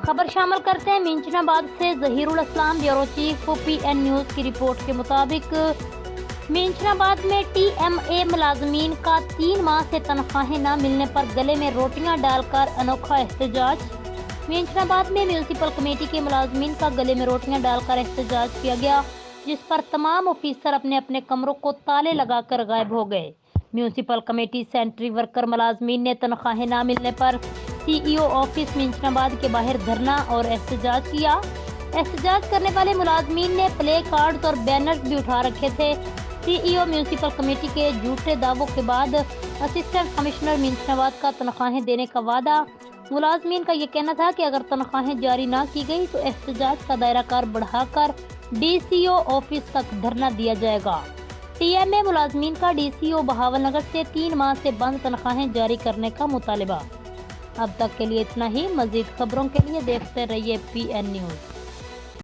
खबर शामिल करते हैं मींचनाबाद से जहीरुल इस्लाम, ब्यूरो चीफ PN न्यूज की रिपोर्ट के मुताबिक मींचनाबाद में TMA मुलाजमीन का 3 माह से तनख्वाहें न मिलने पर गले में रोटियां डालकर अनोखा एहतजाज। मींचनाबाद में म्यूनसिपल कमेटी के मुलाजमीन का गले में रोटियां डालकर एहतजाज किया गया, जिस पर तमाम ऑफिसर अपने अपने कमरों को ताले लगाकर गायब हो गए। म्यूनसिपल कमेटी सेंट्री वर्कर मुलाजमीन ने तनख्वाहें न मिलने पर CEO ऑफिस मींचनाबाद के बाहर धरना और एहतजाज किया। एहतजाज करने वाले मुलाजमीन ने प्ले कार्ड्स और बैनर्स भी उठा रखे थे। CEO म्यूनसिपल कमेटी के झूठे दावों के बाद असिस्टेंट कमिश्नर मींचनाबाद का तनख्वाहें देने का वादा। मुलाजमीन का ये कहना था कि अगर तनख्वाहें जारी ना की गई तो एहतजाज का दायरा कार बढ़ाकर DCO ऑफिस तक धरना दिया जाएगा। TMA मुलाजमीन का DCO बहावलनगर से 3 माह से बंद तनख्वाहें जारी करने का मुतालबा। अब तक के लिए इतना ही। मजीद खबरों के लिए देखते रहिए PN न्यूज।